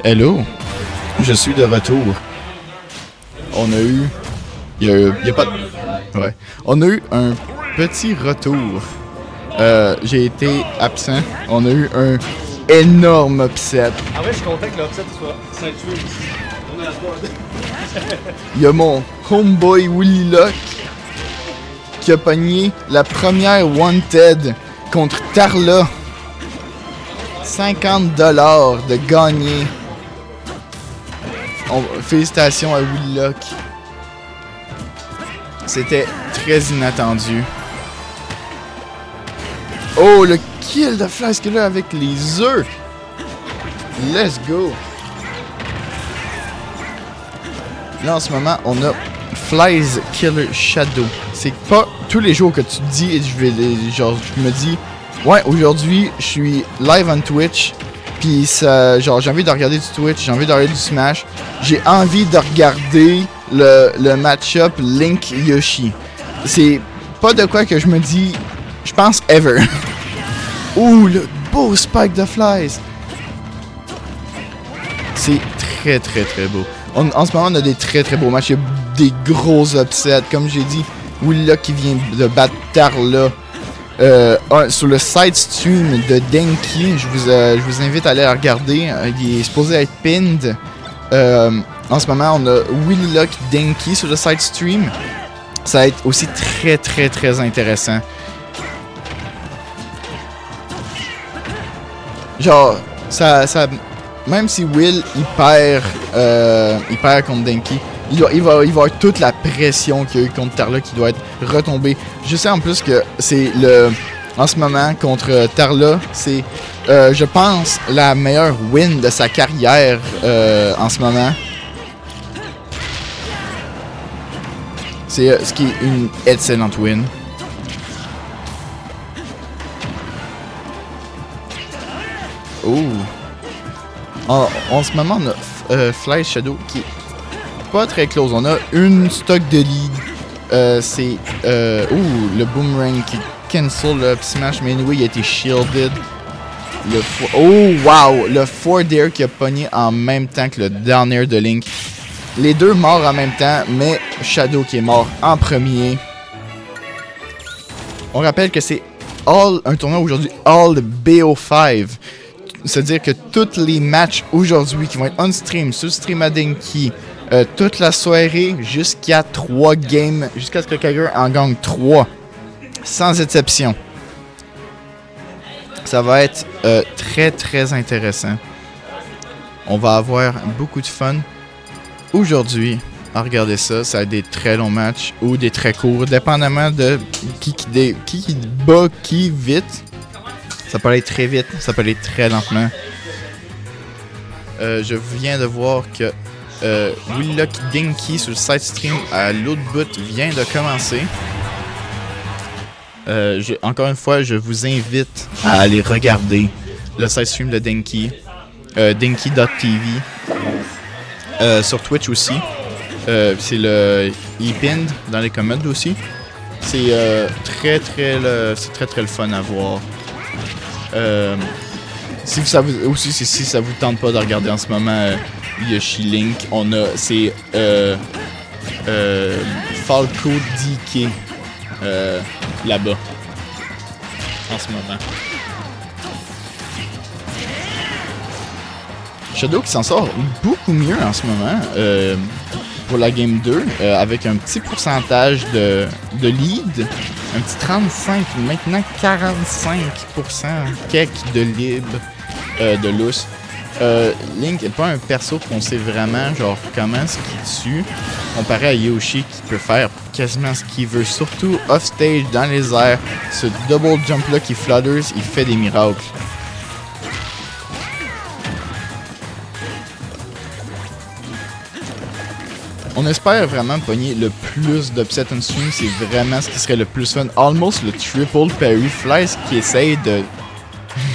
Hello, je suis de retour. On a eu... Il y a pas de... Ouais. On a eu un petit retour. J'ai été absent. On a eu un énorme upset. Ah ouais, je suis content que l'upset soit ceinturé ici. On a la board. Il y a mon homeboy Willy Luck qui a pogné la première Wanted contre Tarla. 50$ de gagné. Félicitations à Willy Luck. C'était très inattendu. Oh, le kill de Flash là avec les œufs. Let's go. Là, en ce moment, on a Flies Killer Shadow. C'est pas tous les jours que tu te dis, je me dis, ouais, aujourd'hui, je suis live on Twitch, puis ça, genre, j'ai envie de regarder du Twitch, j'ai envie de regarder du Smash, j'ai envie de regarder le match-up Link-Yoshi. C'est pas de quoi que je me dis, je pense, ever. Ouh, le beau spike de Flies. C'est très, très, très beau. En ce moment, on a des très, très beaux matchs. Il y a des gros upsets. Comme j'ai dit, Willa qui vient de battre Tarla. Sur le side stream de Denki, je vous invite à aller la regarder. Il est supposé être pinned. En ce moment, on a Willy Luck Denki sur le side stream. Ça va être aussi très, très, très intéressant. Genre, ça même si Will il perd contre Denki, il va avoir toute la pression qu'il y a eu contre Tarla qui doit être retombée. Je sais en plus que c'est en ce moment contre Tarla, c'est je pense la meilleure win de sa carrière en ce moment. C'est ce qui est une excellente win. Oh. En ce moment, on a Fly Shadow qui est pas très close. On a une stock de lead. C'est le boomerang qui cancel le smash, mais anyway, il a été shielded. Oh wow! Le forward air qui a pogné en même temps que le down air de Link. Les deux morts en même temps, mais Shadow qui est mort en premier. On rappelle que c'est un tournoi aujourd'hui All BO5. C'est-à-dire que tous les matchs aujourd'hui qui vont être on-stream, sur stream à Denki, toute la soirée jusqu'à 3 games, jusqu'à ce que quelqu'un en gagne 3, sans exception. Ça va être très très intéressant. On va avoir beaucoup de fun aujourd'hui à regarder ça. Ça va être des très longs matchs ou des très courts, dépendamment de qui bat qui vite. Ça peut aller très vite, ça peut aller très lentement. Je viens de voir que Willy Luck Denki sur le side stream à l'autre bout vient de commencer. Encore une fois, je vous invite à aller regarder le side stream de Denki. Denki.tv. Sur Twitch aussi. C'est le e-pinned dans les comments aussi. C'est très très le fun à voir. Si ça vous tente pas de regarder en ce moment Yoshi Link, c'est Falco DK là-bas en ce moment. Shadow qui s'en sort beaucoup mieux en ce moment pour la game 2 avec un petit pourcentage de lead. Un petit 35, maintenant 45% quelques de libre de loose. Link n'est pas un perso qu'on sait vraiment genre comment ce qu'il tue, comparé à Yoshi qui peut faire quasiment ce qu'il veut, surtout off-stage, dans les airs. Ce double jump là qui flutters, il fait des miracles. On espère vraiment pogner le plus d'upset on stream, c'est vraiment ce qui serait le plus fun. Almost le triple parry. Flies qui essaye de...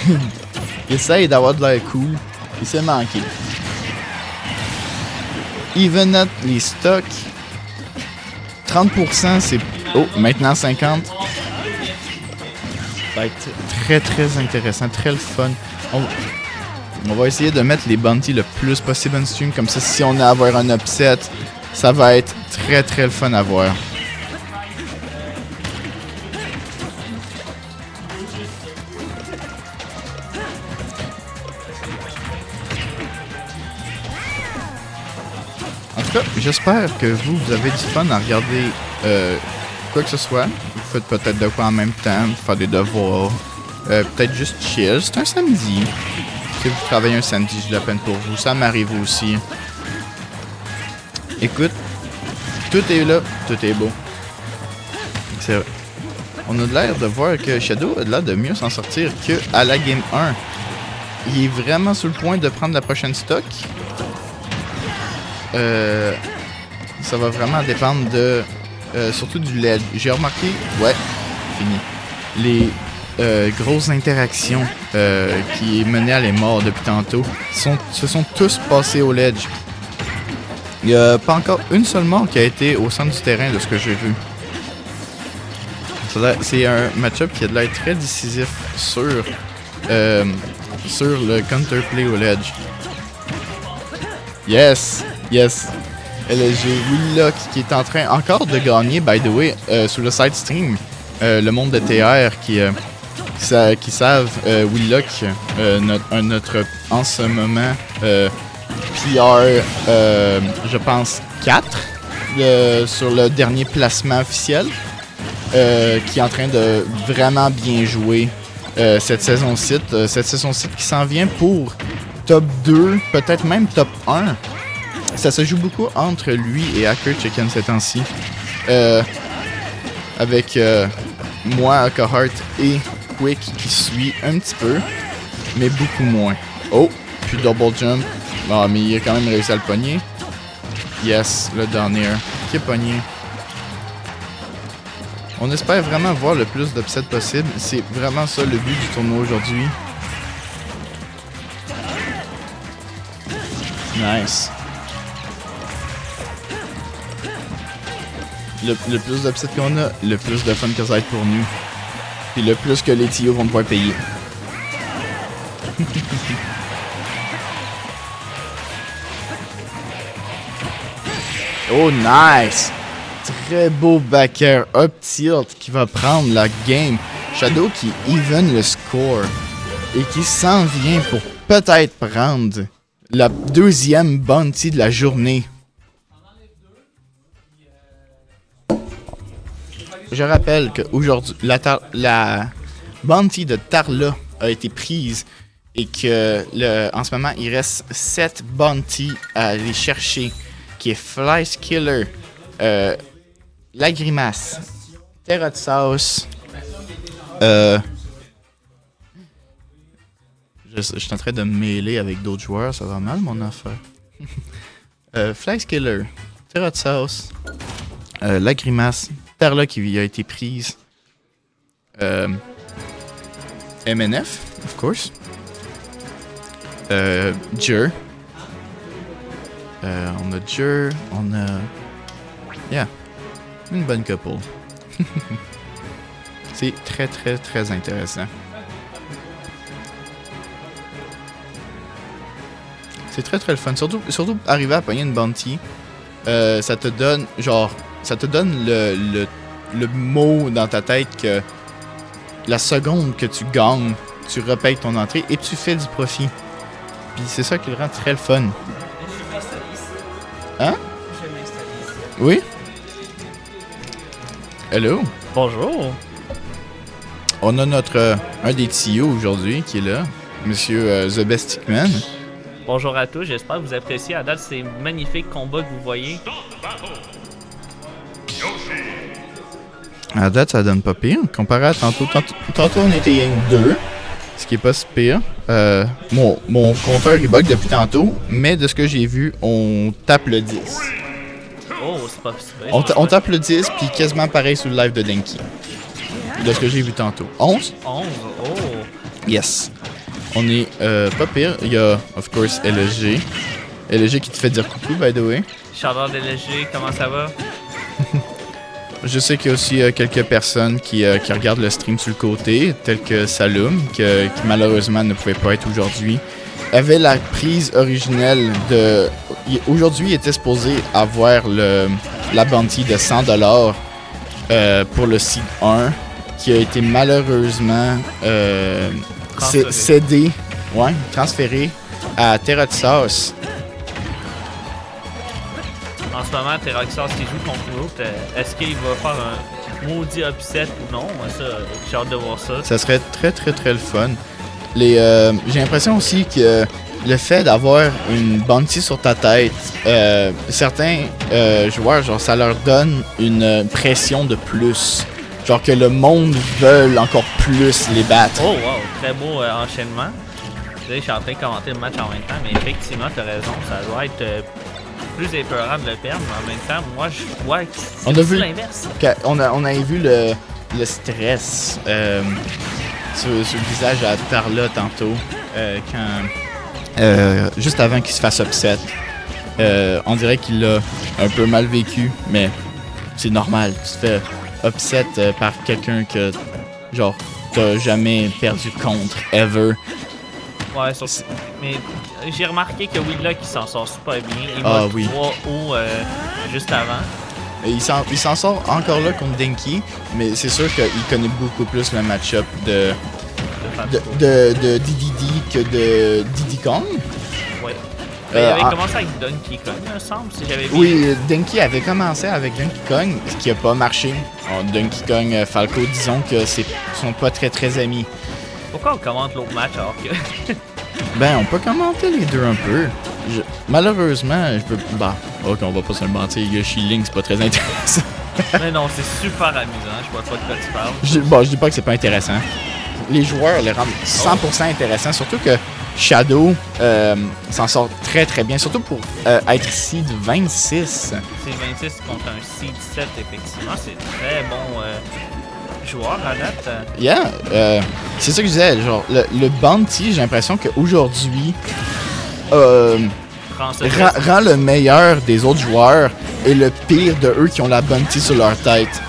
il essaye d'avoir de l'air cool. Il s'est manqué. Even at les stocks. 30% c'est... Oh, maintenant 50%. Ça va être très très intéressant, très le fun. On va essayer de mettre les bounties le plus possible en stream. Comme ça, si on a à avoir un upset, ça va être très très le fun à voir. En tout cas, j'espère que vous avez du fun à regarder quoi que ce soit. Vous faites peut-être de quoi en même temps, faire des devoirs, peut-être juste chill. C'est un samedi. Si vous travaillez un samedi, j'ai de la peine pour vous. Ça m'arrive aussi. Écoute, tout est là, tout est beau. C'est vrai. On a l'air de voir que Shadow a l'air de mieux s'en sortir qu'à la Game 1. Il est vraiment sur le point de prendre la prochaine stock. Ça va vraiment dépendre de... surtout du LED. J'ai remarqué... Ouais, fini. Les grosses interactions qui menaient à les morts depuis tantôt se sont tous passés au ledge. Il n'y a pas encore une seule mort qui a été au centre du terrain de ce que j'ai vu. C'est un match-up qui a de l'air très décisif sur le counterplay au ledge. Yes! Yes! LSG Willock qui est en train encore de gagner, by the way, sur le side stream. Le monde de TR qui savent Willock, notre en ce moment PR, je pense 4 sur le dernier placement officiel, qui est en train de vraiment bien jouer cette saison-ci. Cette saison-ci qui s'en vient pour top 2, peut-être même top 1. Ça se joue beaucoup entre lui et Hacker Chicken ces temps-ci. Avec moi, Akahart et Quick qui suit un petit peu, mais beaucoup moins. Oh, puis double jump. Bon, mais il a quand même réussi à le pogner. Yes, le down air qui est pogné. On espère vraiment voir le plus d'upsets possible. C'est vraiment ça le but du tournoi aujourd'hui. Nice. Le plus d'upsets qu'on a, le plus de fun que ça va être pour nous. Puis le plus que les TO vont pouvoir payer. Oh, nice! Très beau back air up tilt qui va prendre la game. Shadow qui even le score et qui s'en vient pour peut-être prendre la deuxième bounty de la journée. Je rappelle qu'aujourd'hui, la bounty de Tarla a été prise et que en ce moment, il reste 7 bounties à aller chercher, qui est Flies Killer, La Grimace, Terra de Sauce, je suis en train de me mêler avec d'autres joueurs, ça va mal mon affaire. Flies Killer, Terra de Sauce, La Grimace, Tarla qui a été prise, MNF, of course, Jur, on a Jur, on a... Yeah, une bonne couple. C'est très très très intéressant. C'est très très le fun, surtout arriver à pogner une bounty, ça te donne le mot dans ta tête que la seconde que tu gagnes, tu repayes ton entrée et tu fais du profit. Puis c'est ça qui le rend très le fun. Hein? Je vais m'installer ici. Oui? Hello? Bonjour. On a un des TO aujourd'hui qui est là, Monsieur The Best Stickman. Bonjour à tous, j'espère que vous appréciez à date ces magnifiques combats que vous voyez. À date, ça donne pas pire. Comparé à tantôt on était Yang 2, ce qui est pas si pire. Mon compteur il bug depuis tantôt, mais de ce que j'ai vu, on tape le 10. Oh, c'est pas super. On tape le 10, puis quasiment pareil sur le live de Denki. De ce que j'ai vu tantôt. 11? 11, oh. Yes. On est pas pire. Il y a, of course, LSG. LSG qui te fait dire coucou, by the way. Shout-out LSG, comment ça va? Je sais qu'il y a aussi quelques personnes qui regardent le stream sur le côté, tels que Saloum, qui malheureusement ne pouvait pas être aujourd'hui. avait la prise originelle de... Aujourd'hui, il était supposé avoir la bounty de 100$ pour le Seed 1, qui a été malheureusement cédé, transféré à Terraxos. En ce moment, Terraxos qui joue contre l'autre, est-ce qu'il va faire un maudit upset ou non? Ça, j'ai hâte de voir ça. Ça serait très très très le fun. J'ai l'impression aussi que le fait d'avoir une bounty sur ta tête, certains joueurs, genre, ça leur donne une pression de plus. Genre que le monde veut encore plus les battre. Oh wow, très beau enchaînement. Là, je suis en train de commenter le match en même temps, mais effectivement, tu as raison, ça doit être plus épeurant de le perdre, mais en même temps, moi, je vois que c'est l'inverse. On avait vu le stress sur le visage à Tarla tantôt, juste avant qu'il se fasse upset. On dirait qu'il l'a un peu mal vécu, mais c'est normal. Tu te fais upset par quelqu'un que, genre, t'as jamais perdu contre, ever. Ouais, mais j'ai remarqué que Willa qui s'en sort super bien. Il m'a 3 hauts juste avant. Il s'en sort encore là contre Denki, mais c'est sûr qu'il connaît beaucoup plus le match-up de DDD que de Diddy Kong. Ouais. Il avait commencé avec Donkey Kong, il me semble, si j'avais vu. Oui, Denki avait commencé avec Donkey Kong, ce qui n'a pas marché. Donkey Kong, Falco, disons que sont pas très très amis. Pourquoi on commente l'autre match alors que... Ben, on peut commenter les deux un peu. Malheureusement, je peux... Bah, ok, on va pas se le mentir, Yoshi Link, c'est pas très intéressant. Mais non, c'est super amusant, je vois pas de quoi tu parles. Je dis pas que c'est pas intéressant. Les joueurs les rendent 100% intéressants, surtout que Shadow s'en sort très très bien, surtout pour être seed 26. C'est 26 contre un seed 7, effectivement, c'est très bon... joueur à date. Yeah, c'est ça que je disais, genre, le bounty, j'ai l'impression qu'aujourd'hui rend le meilleur des autres joueurs et le pire de eux qui ont la bounty sur leur tête.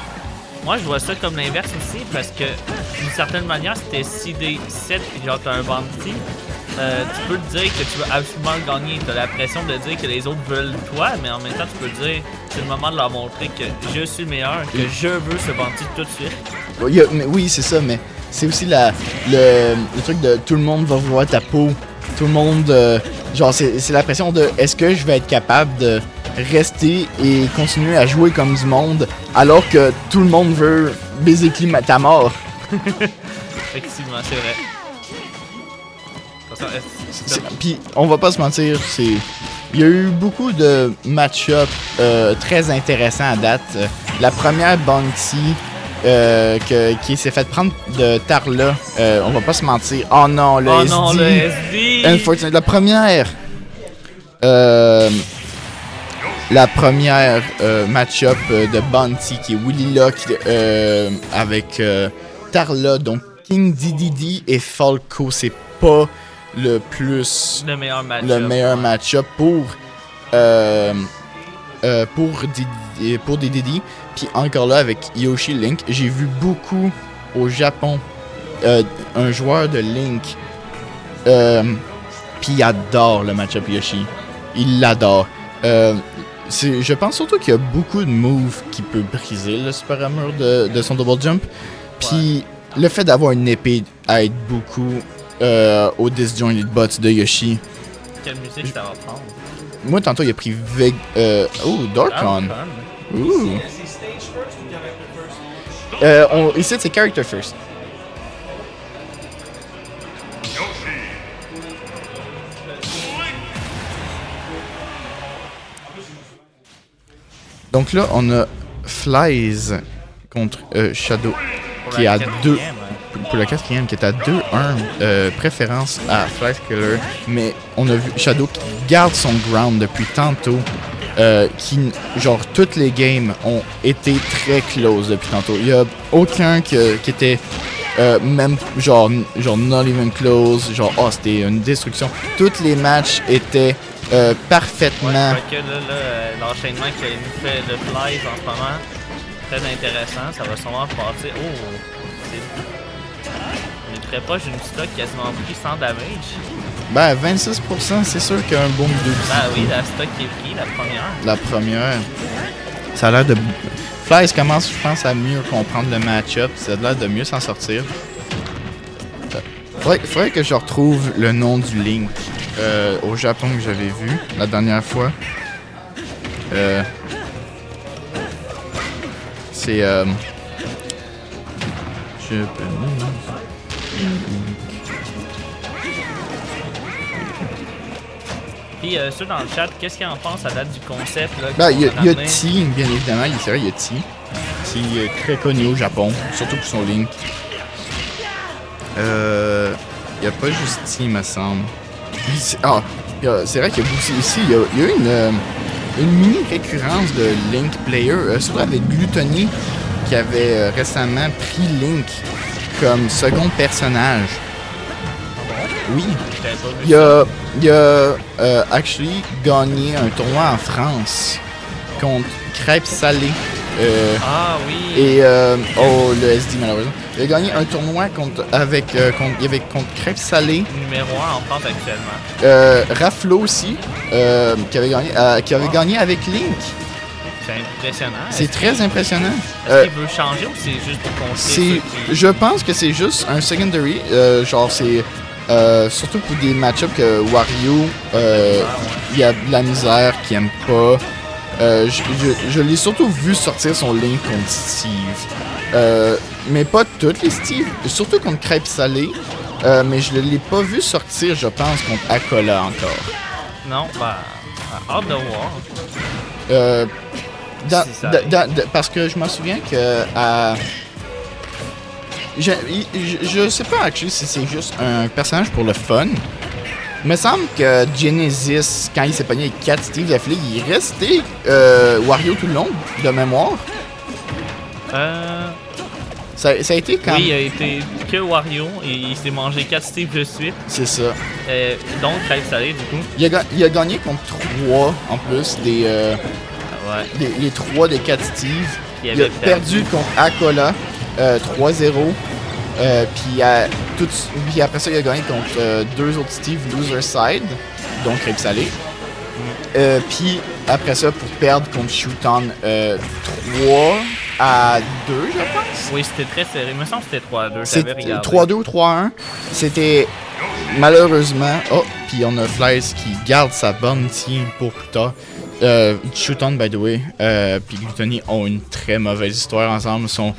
Moi, je vois ça comme l'inverse aussi, parce que d'une certaine manière, si t'es seedé 7 et genre t'as un bounty, tu peux te dire que tu veux absolument gagner. T'as la pression de dire que les autres veulent toi, mais en même temps, tu peux te dire c'est le moment de leur montrer que je suis le meilleur, que je veux ce bounty tout de suite. Oui, c'est ça, mais c'est aussi le truc de tout le monde va vouloir ta peau. Tout le monde... genre, c'est la pression de est-ce que je vais être capable de rester et continuer à jouer comme du monde alors que tout le monde veut basically ta mort. Effectivement, c'est vrai. Puis, on va pas se mentir, il y a eu beaucoup de match-up très intéressants à date. La première bounty qui s'est fait prendre de Tarla, on va pas se mentir. Oh non, le SD! Non, le SD! Unfortunate. La première match-up de bounty qui est Willy Lock avec Tarla, donc King DDD et Falco, c'est pas le meilleur match-up pour DDD. Puis encore là avec Yoshi Link, j'ai vu beaucoup au Japon un joueur de Link puis il adore le match-up Yoshi. Il l'adore. Je pense surtout qu'il y a beaucoup de moves qui peut briser le super armor de son double jump. Puis le fait d'avoir une épée aide beaucoup au disjointed bots de Yoshi. Quelle musique ça va prendre? Moi, tantôt, il a pris Darkon. Ouh. Ici, c'est character first. Donc là, on a Flies contre Shadow qui est à 2. Pour le quatrième, qui est à 2-1, préférence à Flies Killer. Mais on a vu Shadow qui garde son ground depuis tantôt. Genre, toutes les games ont été très close depuis tantôt. Il n'y a aucun qui était même, genre not even close. Genre, c'était une destruction. Tous les matchs étaient parfaitement... Ouais, je crois que l'enchaînement qu'il nous fait de Flies en ce moment, très intéressant. Ça va sûrement passer... On est très proche d'une stock quasiment pris sans damage. Ben, 26%, c'est sûr qu'il y a un bon milieu. Ben oui, la stock est pris, la première. La première. Ça a l'air de... Flies commence, je pense, à mieux comprendre le match-up. Ça a l'air de mieux s'en sortir. Faudrait que je retrouve le nom du Link au Japon que j'avais vu la dernière fois. C'est... Puis ceux dans le chat, qu'est-ce qu'ils en pensent à date du concept là? Ben, il y a ramené? T, bien évidemment, c'est vrai, il y a T. T est très connu au Japon, surtout pour son Link. Il n'y a pas juste T, il me semble. C'est vrai qu'il y a beaucoup ici. Il y a eu une mini récurrence de Link Player, surtout avec Gluttony, qui avait récemment pris Link comme second personnage. Oui. Il a actually gagné un tournoi en France contre Crêpes Salées. Ah oui. Et le SD malheureusement. Il a gagné un tournoi contre Crêpes Salées. Numéro 1 en France actuellement. Raflo aussi, qui avait gagné avec Link. C'est impressionnant. C'est très impressionnant. Est-ce qu'il veut changer ou c'est juste pour contrer? Je pense que c'est juste un secondary. Genre, c'est surtout pour des match-ups que Wario, il y a de la misère qu'il aime pas. Je l'ai surtout vu sortir son Link contre Steve. Mais pas toutes les Steve, surtout contre Crêpes Salées. Mais je ne l'ai pas vu sortir, je pense, contre Akola encore. Non, bah, hâte de voir. Parce que je me souviens que je sais pas actually si c'est juste un personnage pour le fun. Il me semble que Genesis, quand il s'est pogné avec 4 Steve Affleck, il est resté Wario tout le long, de mémoire. Ça a été quand... Oui, il a été que Wario et il s'est mangé 4 Steve de suite. C'est ça. Donc, Crêpes Salées, du coup. Il a gagné contre 3 en plus les 3 des 4 Steve. Il a perdu contre Akola 3-0. Puis après ça, il a gagné contre 2 autres Steve Loser Side, donc Crêpes Salées. Puis après ça, pour perdre contre Shooton 3-2, je pense. Oui, c'était très serré. Il me semble que c'était 3-2. C'était 3-2 ou 3-1. C'était malheureusement... Oh, puis on a Flies qui garde sa bounty pour plus tard. Shooton, by the way, puis Gluttony ont une très mauvaise histoire ensemble. Ils sont